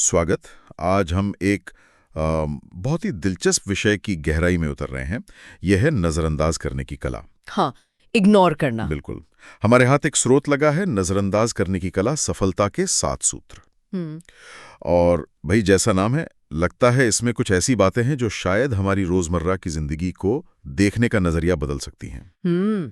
स्वागत। आज हम एक बहुत ही दिलचस्प विषय की गहराई में उतर रहे हैं। यह है नज़रअंदाज करने की कला। हाँ, इग्नोर करना। बिल्कुल। हमारे हाथ एक स्रोत लगा है, नज़रअंदाज करने की कला, सफलता के 7 सूत्र। हम्म। और भाई जैसा नाम है, लगता है इसमें कुछ ऐसी बातें हैं जो शायद हमारी रोजमर्रा की जिंदगी को देखने का नजरिया बदल सकती हैं। हम्म।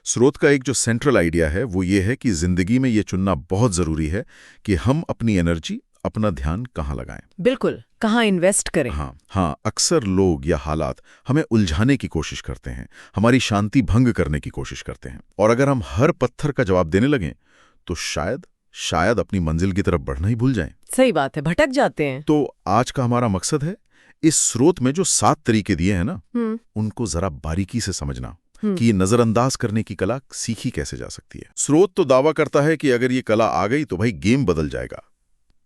स्रोत का एक जो सेंट्रल आइडिया है वो ये है कि जिंदगी में ये चुनना बहुत जरूरी है कि हम अपनी एनर्जी, अपना ध्यान कहाँ लगाएं। बिल्कुल, कहाँ इन्वेस्ट करें। हाँ, अक्सर लोग या हालात हमें उलझाने की कोशिश करते हैं, हमारी शांति भंग करने की कोशिश करते हैं। और अगर हम हर पत्थर का जवाब देने लगें तो शायद अपनी मंजिल की तरफ बढ़ना ही भूल जाएं। सही बात है, भटक जाते हैं। तो आज का हमारा मकसद है इस स्रोत में जो 7 तरीके दिए हैं ना, उनको जरा बारीकी से समझना कि ये नजरअंदाज करने की कला सीखी कैसे जा सकती है। स्रोत तो दावा करता है कि अगर ये कला आ गई तो भाई गेम बदल जाएगा।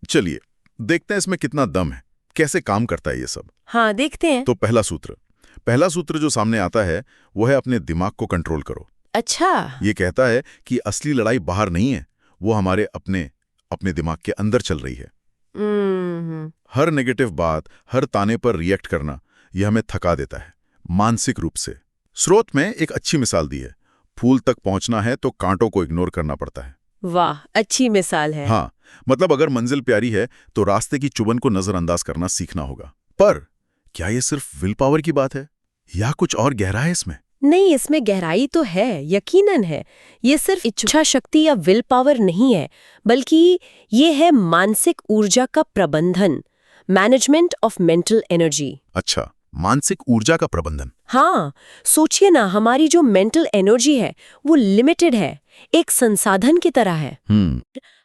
चलिए देखते हैं इसमें कितना दम है, कैसे काम करता है ये सब। हाँ, देखते हैं। तो पहला सूत्र जो सामने आता है वो है अपने दिमाग को कंट्रोल करो। अच्छा। ये कहता है कि असली लड़ाई बाहर नहीं है, वो हमारे अपने दिमाग के अंदर चल रही है। हर नेगेटिव बात, हर ताने पर रिएक्ट करना, यह हमें थका देता है मानसिक रूप से। स्रोत में एक अच्छी मिसाल दी है, फूल तक पहुंचना है तो कांटों को इग्नोर करना पड़ता है। वाह, अच्छी मिसाल है। हाँ, मतलब अगर मंजिल प्यारी है तो रास्ते की चुभन को नजरअंदाज करना सीखना होगा। पर क्या ये सिर्फ विल पावर की बात है या कुछ और गहरा है इसमें? नहीं, इसमें गहराई तो है, यकीनन है। ये सिर्फ इच्छा शक्ति या विल पावर नहीं है, बल्कि ये है मानसिक ऊर्जा का प्रबंधन, मैनेजमेंट ऑफ मेंटल एनर्जी। अच्छा, मानसिक ऊर्जा का प्रबंधन। हाँ, सोचिए ना, हमारी जो मेंटल एनर्जी है वो लिमिटेड है, एक संसाधन की तरह है।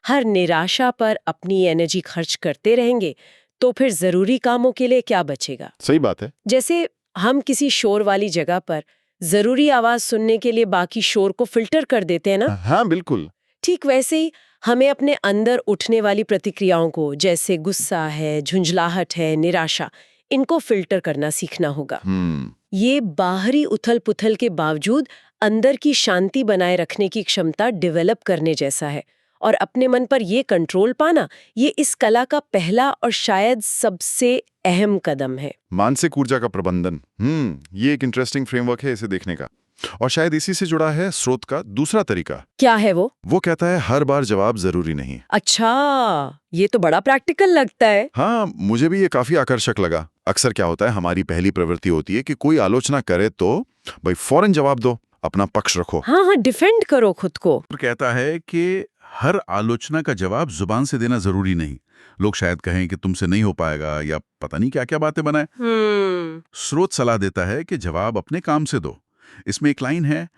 हर निराशा पर अपनी एनर्जी खर्च करते रहेंगे तो फिर जरूरी कामों के लिए क्या बचेगा? सही बात है। जैसे हम किसी शोर वाली जगह पर जरूरी आवाज सुनने के लिए बाकी शोर को फिल्टर कर देते हैं ना। हाँ बिल्कुल। ठीक वैसे ही हमें अपने अंदर उठने वाली प्रतिक्रियाओं को, जैसे गुस्सा है, झुंझलाहट है, निराशा, इनको फिल्टर करना सीखना होगा। ये बाहरी उथल पुथल के बावजूद अंदर की शांति बनाए रखने की क्षमता डेवलप करने जैसा है। और अपने मन पर ये कंट्रोल पाना, ये इस कला का पहला और शायद सबसे अहम कदम है। मानसिक ऊर्जा का प्रबंधन, ये एक इंटरेस्टिंग फ्रेमवर्क है इसे देखने का। और शायद इसी से जुड़ा है स्रोत का दूसरा तरीका। क्या है वो? वो कहता है हर बार जवाब जरूरी नहीं। अच्छा, ये तो बड़ा प्रैक्टिकल लगता है। हाँ, मुझे भी ये काफी आकर्षक लगा। अक्सर क्या होता है, हमारी पहली प्रवृत्ति होती है कि कोई आलोचना करे तो भाई फौरन जवाब दो, अपना पक्ष रखो। हाँ, डिफेंड करो खुद को। कहता है कि हर आलोचना का जवाब जुबान से देना जरूरी नहीं। लोग शायद कहें कि तुमसे नहीं हो पाएगा या पता नहीं क्या क्या बातें बनाए। स्रोत सलाह देता है कि जवाब अपने काम से दो। इसमें एक लाइन है,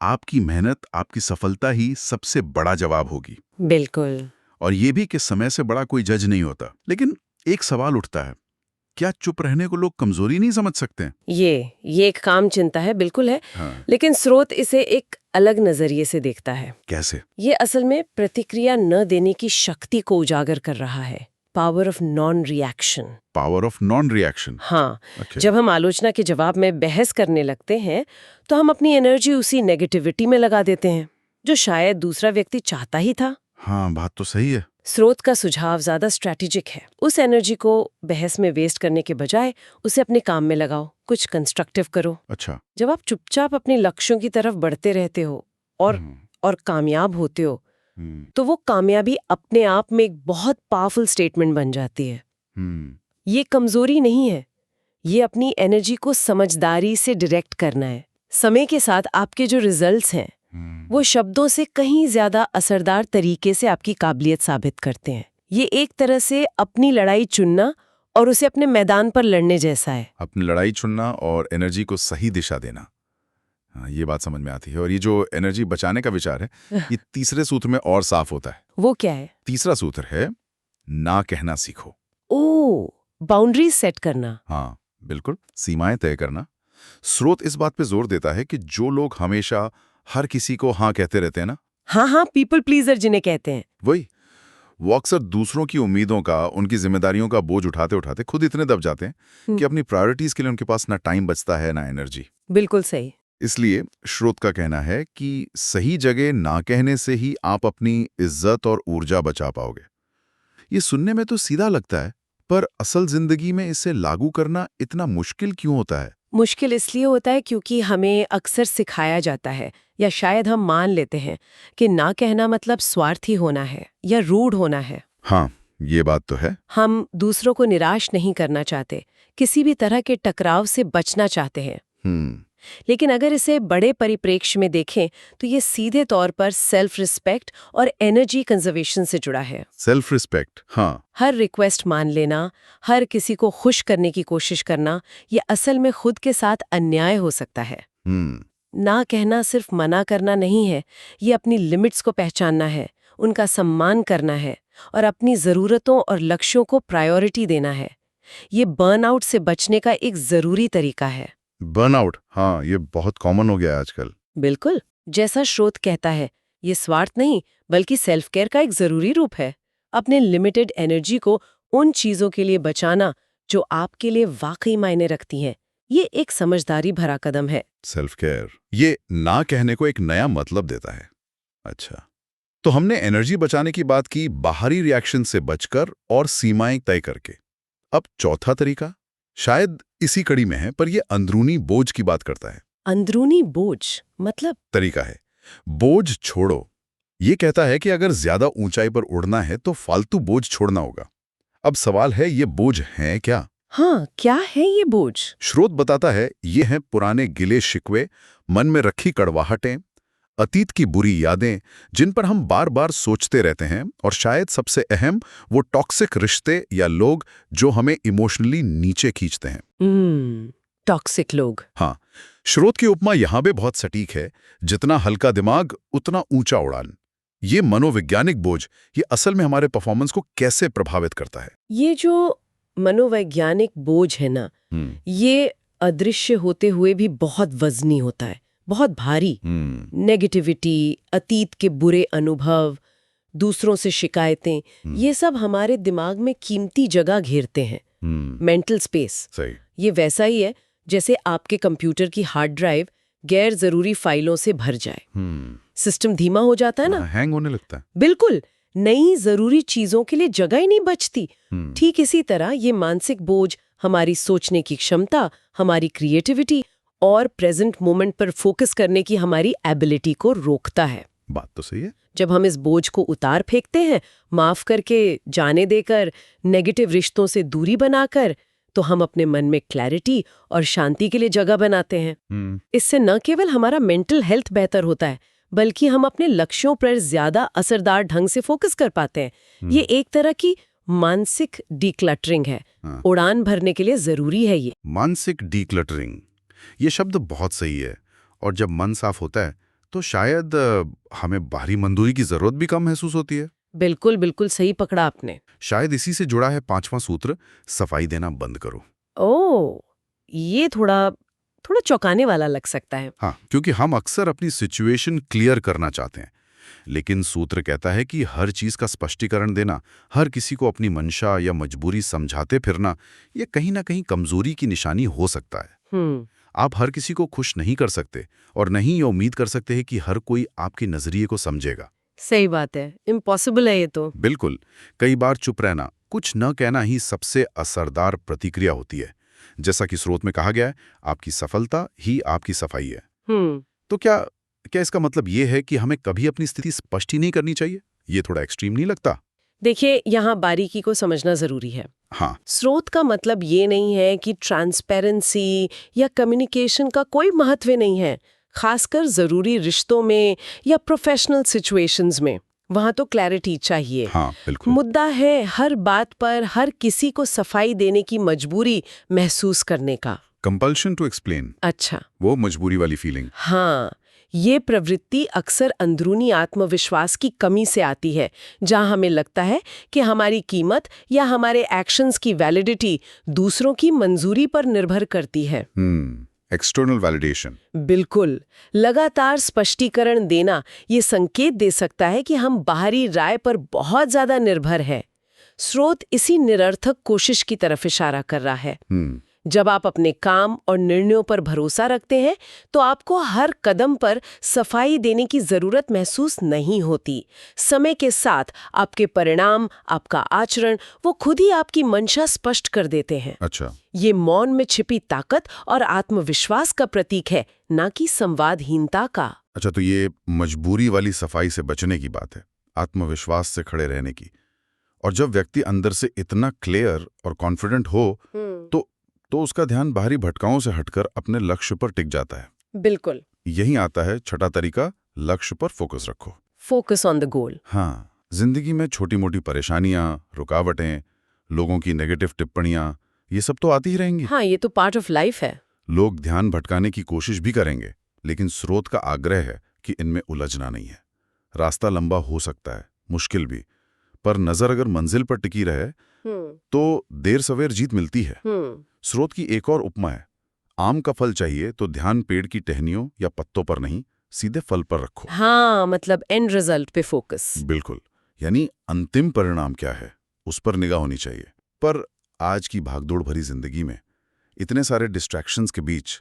आपकी मेहनत, आपकी सफलता ही सबसे बड़ा जवाब होगी। बिल्कुल। और ये भी कि समय से बड़ा कोई जज नहीं होता। लेकिन एक सवाल उठता है, क्या चुप रहने को लोग कमजोरी नहीं समझ सकते? ये एक काम चिंता है, बिल्कुल है। हाँ। लेकिन स्रोत इसे एक अलग नजरिए से देखता है। कैसे? ये असल में प्रतिक्रिया न देने की शक्ति को उजागर कर रहा है, power of non reaction. Power of non reaction. हाँ, Okay. जब हम आलोचना के जवाब में बहस करने लगते हैं तो हम अपनी एनर्जी उसी नेगेटिविटी में लगा देते हैं जो शायद दूसरा व्यक्ति चाहता ही था। हाँ, बात तो सही है। स्रोत का सुझाव ज्यादा स्ट्रैटेजिक है। उस एनर्जी को बहस में वेस्ट करने के बजाय उसे अपने काम में लगाओ, कुछ कंस्ट्रक्टिव करो। अच्छा। जब आप चुपचाप अपने लक्ष्यों की तरफ बढ़ते रहते हो और कामयाब होते हो, तो वो कामयाबी अपने आप में एक बहुत पावरफुल स्टेटमेंट बन जाती है। ये कमजोरी नहीं है, ये अपनी एनर्जी को समझदारी से डायरेक्ट करना है। समय के साथ आपके जो रिजल्ट्स हैं वो शब्दों से कहीं ज्यादा असरदार तरीके से आपकी काबिलियत साबित करते हैं। ये एक तरह से अपनी लड़ाई चुनना और उसे अपने मैदान पर लड़ने जैसा है। अपनी लड़ाई चुनना और एनर्जी को सही दिशा देना। हाँ, ये बात समझ में आती है। और ये जो एनर्जी बचाने का विचार है, ये तीसरे सूत्र में और साफ होता है। वो क्या है? तीसरा सूत्र है, ना कहना सीखो। बाउंड्रीज सेट करना। हाँ बिल्कुल, सीमाएं तय करना। स्रोत इस बात पे जोर देता है कि जो लोग हमेशा हर किसी को हाँ कहते रहते हैं ना, हाँ, पीपल प्लीजर जिन्हें कहते हैं, वो अक्सर दूसरों की उम्मीदों का, उनकी जिम्मेदारियों का बोझ उठाते उठाते खुद इतने दब जाते हैं कि अपनी प्रायोरिटीज के लिए उनके पास ना टाइम बचता है ना एनर्जी। बिल्कुल सही। इसलिए स्रोत का कहना है कि सही जगह ना कहने से ही आप अपनी इज्जत और ऊर्जा बचा पाओगे। ये सुनने में तो सीधा लगता है, पर असल जिंदगी में इसे लागू करना इतना मुश्किल क्यों होता है? मुश्किल इसलिए होता है क्योंकि हमें अक्सर सिखाया जाता है, या शायद हम मान लेते हैं कि ना कहना मतलब स्वार्थी होना है या रूड होना है। हाँ, ये बात तो है। हम दूसरों को निराश नहीं करना चाहते, किसी भी तरह के टकराव से बचना चाहते हैं। लेकिन अगर इसे बड़े परिप्रेक्ष्य में देखें तो ये सीधे तौर पर सेल्फ रिस्पेक्ट और एनर्जी कंजर्वेशन से जुड़ा है। सेल्फ रिस्पेक्ट, हाँ। हर रिक्वेस्ट मान लेना, हर किसी को खुश करने की कोशिश करना, ये असल में खुद के साथ अन्याय हो सकता है। ना कहना सिर्फ मना करना नहीं है, ये अपनी लिमिट्स को पहचानना है, उनका सम्मान करना है और अपनी ज़रूरतों और लक्ष्यों को प्रायोरिटी देना है। ये बर्नआउट से बचने का एक ज़रूरी तरीका है। बर्नआउट, हाँ, ये बहुत कॉमन हो गया है आजकल। बिल्कुल, जैसा स्रोत कहता है, ये स्वार्थ नहीं बल्कि सेल्फ केयर का एक ज़रूरी रूप है। अपने लिमिटेड एनर्जी को उन चीज़ों के लिए बचाना जो आपके लिए वाकई मायने रखती हैं, ये एक समझदारी भरा कदम है। सेल्फ केयर, ये ना कहने को एक नया मतलब देता है। अच्छा, तो हमने एनर्जी बचाने की बात की बाहरी रिएक्शन से बचकर और सीमाएं तय करके। अब चौथा तरीका शायद इसी कड़ी में है, पर यह अंदरूनी बोझ की बात करता है। अंदरूनी बोझ मतलब? तरीका है बोझ छोड़ो। ये कहता है कि अगर ज्यादा ऊंचाई पर उड़ना है तो फालतू बोझ छोड़ना होगा। अब सवाल है, ये बोझ है क्या? हाँ, क्या है ये बोझ? स्रोत बताता है, ये हैं पुराने गिले शिकवे, मन में रखी कड़वाहटें, अतीत की बुरी यादें जिन पर हम बार बार सोचते रहते हैं, और शायद सबसे अहम वो टॉक्सिक रिश्ते या लोग जो हमें इमोशनली नीचे खींचते हैं। टॉक्सिक लोग। हाँ, स्रोत की उपमा यहां भी बहुत सटीक है। जितना हल्का दिमाग उतना ऊंचा उड़ान। ये मनोवैज्ञानिक बोझ, ये असल में हमारे परफॉर्मेंस को कैसे प्रभावित करता है? ये जो मनोवैज्ञानिक बोझ है ना, ये अदृश्य होते हुए भी बहुत वजनी होता है, बहुत भारी। नेगेटिविटी, अतीत के बुरे अनुभव, दूसरों से शिकायतें, ये सब हमारे दिमाग में कीमती जगह घेरते हैं। Mental space. सही। ये वैसा ही है जैसे आपके कंप्यूटर की हार्ड ड्राइव गैर जरूरी फाइलों से भर जाए। सिस्टम धीमा हो जाता है ना, हैंग होने लगता है। बिल्कुल, नई जरूरी चीजों के लिए जगह ही नहीं बचती। ठीक इसी तरह ये मानसिक बोझ हमारी सोचने की क्षमता, हमारी क्रिएटिविटी और प्रेजेंट मोमेंट पर फोकस करने की हमारी एबिलिटी को रोकता है। बात तो सही है। जब हम इस बोझ को उतार फेंकते हैं, माफ करके, जाने देकर, नेगेटिव रिश्तों से दूरी बनाकर, तो हम अपने मन में क्लैरिटी और शांति के लिए जगह बनाते हैं। इससे न केवल हमारा मेंटल हेल्थ बेहतर होता है, बल्कि हम अपने लक्ष्यों पर ज्यादा असरदार ढंग से फोकस कर पाते हैं। ये एक तरह की मानसिक डीक्लटरिंग है। उड़ान भरने के लिए जरूरी है ये। मानसिक डीक्लटरिंग, ये शब्द बहुत सही है। और जब मन साफ होता है तो शायद हमें बाहरी मंजूरी की जरूरत भी कम महसूस होती है। बिल्कुल बिल्कुल सही पकड़ा आपने। शायद इसी से जुड़ा है 5वां सूत्र, सफाई देना बंद करो। ओह, ये थोड़ा चौंकाने वाला लग सकता है। हाँ, क्योंकि हम अक्सर अपनी सिचुएशन क्लियर करना चाहते हैं, लेकिन सूत्र कहता है कि हर चीज का स्पष्टीकरण देना, हर किसी को अपनी मंशा या मजबूरी समझाते फिरना, ये कहीं ना कहीं कमजोरी की निशानी हो सकता है। आप हर किसी को खुश नहीं कर सकते और नहीं ये उम्मीद कर सकते हैं कि हर कोई आपके नजरिए को समझेगा। सही बात है, इम्पॉसिबल है ये तो। बिल्कुल, कई बार चुप रहना, कुछ न कहना ही सबसे असरदार प्रतिक्रिया होती है। जैसा कि स्रोत में कहा गया है, आपकी सफलता ही आपकी सफाई है। तो क्या इसका मतलब ये है कि हमें कभी अपनी स्थिति स्पष्ट ही नहीं करनी चाहिए? ये थोड़ा एक्सट्रीम नहीं लगता? देखिए, यहाँ बारीकी को समझना जरूरी है। हाँ, स्रोत का मतलब ये नहीं है कि ट्रांसपेरेंसी या कम्युनिकेशन का कोई महत्व नहीं है, खासकर जरूरी रिश्तों में या प्रोफेशनल सिचुएशंस में। वहां तो क्लैरिटी चाहिए। हाँ, बिल्कुल। मुद्दा है हर बात पर हर किसी को सफाई देने की मजबूरी महसूस करने का। Compulsion to explain. अच्छा, वो मजबूरी वाली फीलिंग। हाँ, ये प्रवृत्ति अक्सर अंदरूनी आत्मविश्वास की कमी से आती है, जहां हमें लगता है कि हमारी कीमत या हमारे एक्शंस की वैलिडिटी दूसरों की मंजूरी पर निर्भर करती है। External validation. बिल्कुल, लगातार स्पष्टीकरण देना ये संकेत दे सकता है कि हम बाहरी राय पर बहुत ज्यादा निर्भर है। स्रोत इसी निरर्थक कोशिश की तरफ इशारा कर रहा है। जब आप अपने काम और निर्णयों पर भरोसा रखते हैं तो आपको हर कदम पर सफाई देने की जरूरत महसूस नहीं होती। समय के साथ आपके परिणाम, आपका आचरण, वो खुद ही आपकी मंशा स्पष्ट कर देते हैं। अच्छा, ये मौन में छिपी ताकत और आत्मविश्वास का प्रतीक है, ना कि संवादहीनता का। अच्छा, तो ये मजबूरी वाली सफाई से बचने की बात है, आत्मविश्वास से खड़े रहने की। और जब व्यक्ति अंदर से इतना क्लियर और कॉन्फिडेंट हो तो उसका ध्यान बाहरी भटकाओं से हटकर अपने लक्ष्य पर टिक जाता है। बिल्कुल। यही आता है छठा तरीका, लक्ष्य पर फोकस रखो। Focus on the goal. हाँ, जिंदगी में छोटी मोटी परेशानियां, रुकावटें, लोगों की नेगेटिव टिप्पणियां, ये सब तो आती ही रहेंगी। हाँ, ये तो पार्ट ऑफ लाइफ है। लोग ध्यान भटकाने की कोशिश भी करेंगे, लेकिन स्रोत का आग्रह है कि इनमें उलझना नहीं है। रास्ता लंबा हो सकता है, मुश्किल भी, पर नजर अगर मंजिल पर टिकी रहे तो देर सवेर जीत मिलती है। स्रोत की एक और उपमा है, आम का फल चाहिए तो ध्यान पेड़ की टहनियों या पत्तों पर नहीं, सीधे फल पर रखो। हाँ, मतलब एंड रिजल्ट पे फोकस। बिल्कुल, यानी अंतिम परिणाम क्या है उस पर निगाह होनी चाहिए। पर आज की भागदौड़ भरी जिंदगी में इतने सारे डिस्ट्रैक्शंस के बीच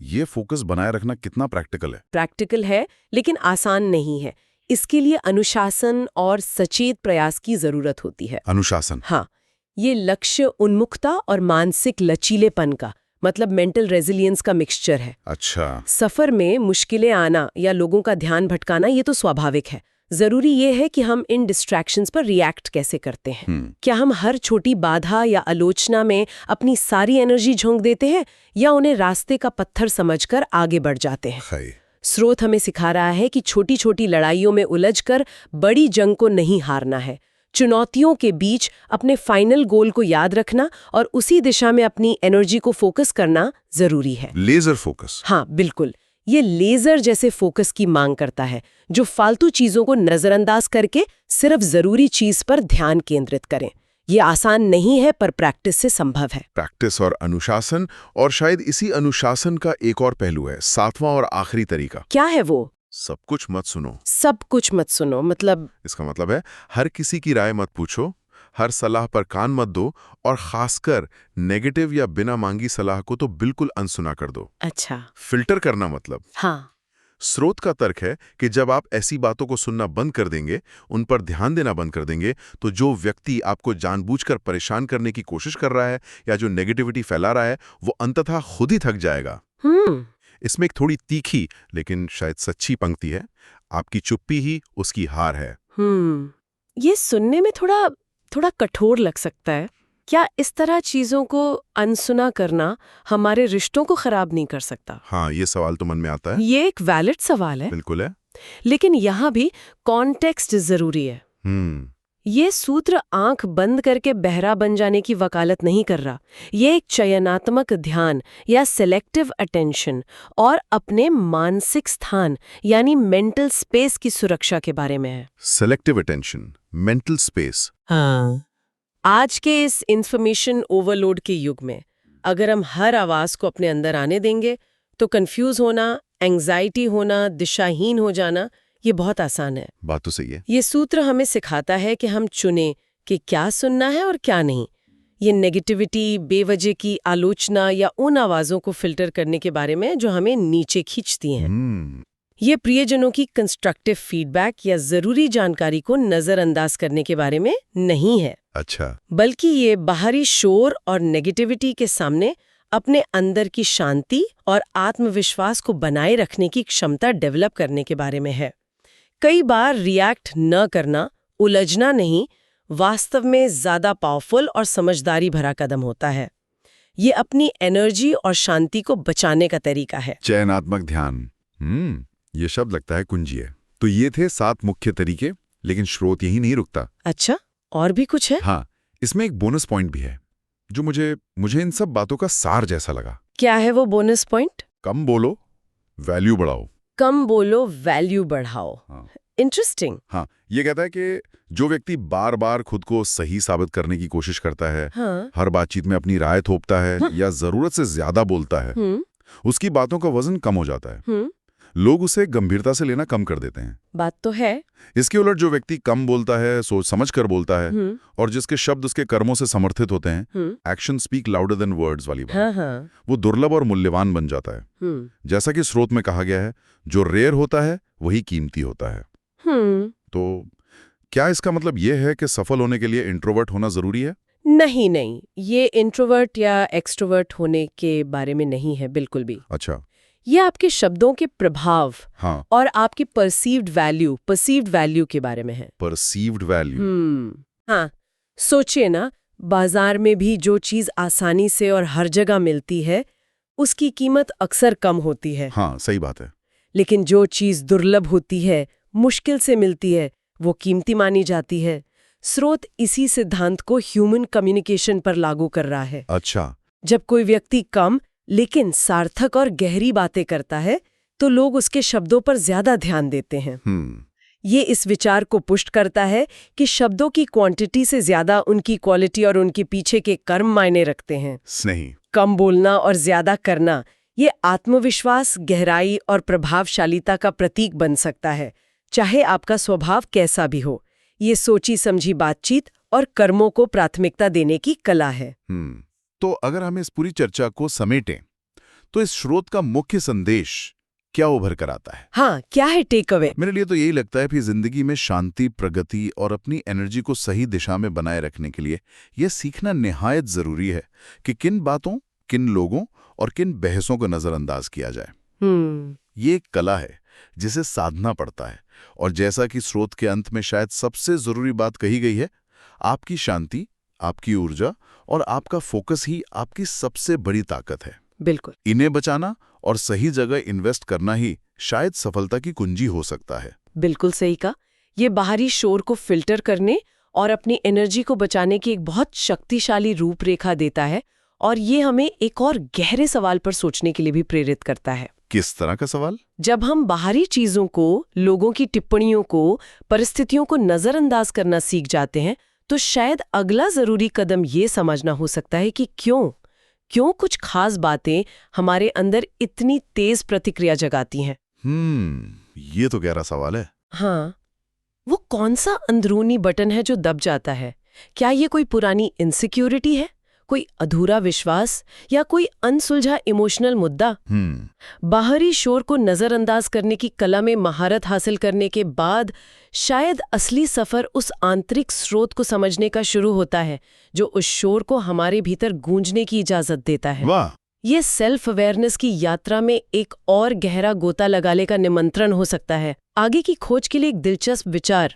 ये फोकस बनाए रखना कितना प्रैक्टिकल है? प्रैक्टिकल है, लेकिन आसान नहीं है। इसके लिए अनुशासन और सचेत प्रयास की जरूरत होती है। अनुशासन? हाँ, ये लक्ष्य उन्मुखता और मानसिक लचीलेपन का, मतलब मेंटल रेजिलियंस का मिक्सचर है। अच्छा। सफर में मुश्किलें आना या लोगों का ध्यान भटकाना ये तो स्वाभाविक है। जरूरी ये है कि हम इन डिस्ट्रैक्शंस पर रिएक्ट कैसे करते हैं। क्या हम हर छोटी बाधा या आलोचना में अपनी सारी एनर्जी झोंक देते हैं या उन्हें रास्ते का पत्थर समझकर आगे बढ़ जाते हैं? स्रोत हमें सिखा रहा है कि छोटी छोटी लड़ाइयों में उलझकर बड़ी जंग को नहीं हारना है। चुनौतियों के बीच अपने फाइनल गोल को याद रखना और उसी दिशा में अपनी एनर्जी को फोकस करना जरूरी है। Laser focus? हाँ, बिल्कुल। ये लेजर जैसे फोकस की मांग करता है, जो फालतू चीजों को नजरअंदाज करके सिर्फ जरूरी चीज पर ध्यान केंद्रित करें। ये आसान नहीं है, पर प्रैक्टिस से संभव है। प्रैक्टिस और अनुशासन, और शायद इसी अनुशासन का एक और पहलू है, सातवां और आखिरी तरीका। क्या है वो? सब कुछ मत सुनो। सब कुछ मत सुनो मतलब? इसका मतलब है हर किसी की राय मत पूछो, हर सलाह पर कान मत दो, और खासकर नेगेटिव या बिना मांगी सलाह को तो बिल्कुल अनसुना कर दो। अच्छा। फिल्टर करना मतलब? हाँ। स्रोत का तर्क है कि जब आप ऐसी बातों को सुनना बंद कर देंगे, उन पर ध्यान देना बंद कर देंगे, तो जो व्यक्ति आपको जानबूझकर परेशान करने की कोशिश कर रहा है या जो नेगेटिविटी फैला रहा है, वो अंततः खुद ही थक जाएगा। इसमें एक थोड़ी तीखी लेकिन शायद सच्ची पंक्ति है, आपकी चुप्पी ही उसकी हार है। ये सुनने में थोड़ा कठोर लग सकता है। क्या इस तरह चीजों को अनसुना करना हमारे रिश्तों को खराब नहीं कर सकता? हाँ, ये सवाल तो मन में आता है। ये एक वैलिड सवाल है। बिल्कुल है। लेकिन यहाँ भी कॉन्टेक्स्ट जरूरी है। ये सूत्र आंख बंद करके बहरा बन जाने की वकालत नहीं कर रहा। ये एक चयनात्मक ध्यान या सेलेक्टिव अटेंशन और अपने मानसिक स्थान यानी मेंटल स्पेस की सुरक्षा के बारे में है। Selective attention, mental space. हाँ। आज के इस इंफॉर्मेशन ओवरलोड के युग में अगर हम हर आवाज को अपने अंदर आने देंगे तो कंफ्यूज होना, एंग्जाइटी होना, दिशाहीन हो जाना ये बहुत आसान है। बात तो सही है। ये सूत्र हमें सिखाता है कि हम चुनें कि क्या सुनना है और क्या नहीं। ये नेगेटिविटी, बेवजह की आलोचना या उन आवाजों को फिल्टर करने के बारे में जो हमें नीचे खींचती हैं। ये प्रियजनों की कंस्ट्रक्टिव फीडबैक या जरूरी जानकारी को नजरअंदाज करने के बारे में नहीं है। अच्छा। बल्कि ये बाहरी शोर और नेगेटिविटी के सामने अपने अंदर की शांति और आत्मविश्वास को बनाए रखने की क्षमता डेवलप करने के बारे में है। कई बार रिएक्ट न करना, उलझना नहीं, वास्तव में ज्यादा पावरफुल और समझदारी भरा कदम होता है। ये अपनी एनर्जी और शांति को बचाने का तरीका है। चयनात्मक ध्यान, ये शब्द लगता है कुंजी है। तो ये थे 7 मुख्य तरीके, लेकिन स्रोत यही नहीं रुकता। अच्छा, और भी कुछ है? हाँ, इसमें एक बोनस पॉइंट भी है जो मुझे इन सब बातों का सार जैसा लगा। क्या है वो बोनस पॉइंट? कम बोलो, वैल्यू बढ़ाओ। कम बोलो, वैल्यू बढ़ाओ। हाँ। इंटरेस्टिंग। हाँ, ये कहता है कि जो व्यक्ति बार बार खुद को सही साबित करने की कोशिश करता है, हाँ। हर बातचीत में अपनी राय थोपता है या जरूरत से ज्यादा बोलता है, उसकी बातों का वजन कम हो जाता है। लोग उसे गंभीरता से लेना कम कर देते हैं। बात तो है। इसके उलट जो व्यक्ति कम बोलता है, सोच समझ कर बोलता है और जिसके शब्द उसके कर्मों से समर्थित होते हैं, action speak louder than words वाली बात, हाँ। वो दुर्लभ और मूल्यवान बन जाता है। जैसा कि स्रोत में कहा गया है, जो रेयर होता है वही कीमती होता है। तो क्या इसका मतलब यह है कि सफल होने के लिए इंट्रोवर्ट होना जरूरी है? नहीं, ये इंट्रोवर्ट या एक्सट्रोवर्ट होने के बारे में नहीं है बिल्कुल भी। अच्छा। ये आपके शब्दों के प्रभाव हाँ। और आपकी परसीव्ड वैल्यू के बारे में है। Perceived value. हाँ, सोचिए ना, बाजार में भी जो चीज आसानी से और हर जगह मिलती है, उसकी कीमत अक्सर कम होती है। हाँ, सही बात है। लेकिन जो चीज दुर्लभ होती है, मुश्किल से मिलती है, वो कीमती मानी जाती है। स्रोत इसी सिद्धांत को ह्यूमन कम्युनिकेशन पर लागू कर रहा है। अच्छा। जब कोई व्यक्ति कम लेकिन सार्थक और गहरी बातें करता है, तो लोग उसके शब्दों पर ज्यादा ध्यान देते हैं। ये इस विचार को पुष्ट करता है कि शब्दों की क्वांटिटी से ज्यादा उनकी क्वालिटी और उनके पीछे के कर्म मायने रखते हैं। नहीं। कम बोलना और ज्यादा करना, ये आत्मविश्वास, गहराई और प्रभावशालीता का प्रतीक बन सकता है, चाहे आपका स्वभाव कैसा भी हो। ये सोची समझी बातचीत और कर्मों को प्राथमिकता देने की कला है। तो अगर हम इस पूरी चर्चा को समेटें, तो इस स्रोत का मुख्य संदेश क्या उभर कर आता है? हाँ, क्या है टेक अवे? मेरे लिए तो यही लगता है कि जिंदगी में शांति, प्रगति और अपनी एनर्जी को सही दिशा में बनाए रखने के लिए यह सीखना निहायत जरूरी है कि किन बातों, किन लोगों और किन बहसों को नजरअंदाज किया जाए। ये एक कला है जिसे साधना पड़ता है, और जैसा कि स्रोत के अंत में शायद सबसे जरूरी बात कही गई है, आपकी शांति, आपकी ऊर्जा और आपका फोकस ही आपकी सबसे बड़ी ताकत है। बिल्कुल। इन्हें बचाना और सही जगह इन्वेस्ट करना ही शायद सफलता की कुंजी हो सकता है। बिल्कुल सही कहा। ये बाहरी शोर को फिल्टर करने और अपनी एनर्जी को बचाने की एक बहुत शक्तिशाली रूपरेखा देता है, और ये हमें एक और गहरे सवाल पर सोचने के लिए भी प्रेरित करता है। किस तरह का सवाल? जब हम बाहरी चीजों को, लोगों की टिप्पणियों को, परिस्थितियों को नजरअंदाज करना सीख जाते हैं, तो शायद अगला जरूरी कदम ये समझना हो सकता है कि क्यों कुछ खास बातें हमारे अंदर इतनी तेज प्रतिक्रिया जगाती हैं। ये तो गहरा सवाल है। हाँ, वो कौन सा अंदरूनी बटन है जो दब जाता है? क्या ये कोई पुरानी इनसिक्योरिटी है, कोई अधूरा विश्वास, या कोई अनसुलझा इमोशनल मुद्दा? बाहरी शोर को नजरअंदाज करने की कला में महारत हासिल करने के बाद शायद असली सफर उस आंतरिक स्रोत को समझने का शुरू होता है, जो उस शोर को हमारे भीतर गूंजने की इजाजत देता है। वाह! ये सेल्फ अवेयरनेस की यात्रा में एक और गहरा गोता लगाने का निमंत्रण हो सकता है। आगे की खोज के लिए एक दिलचस्प विचार,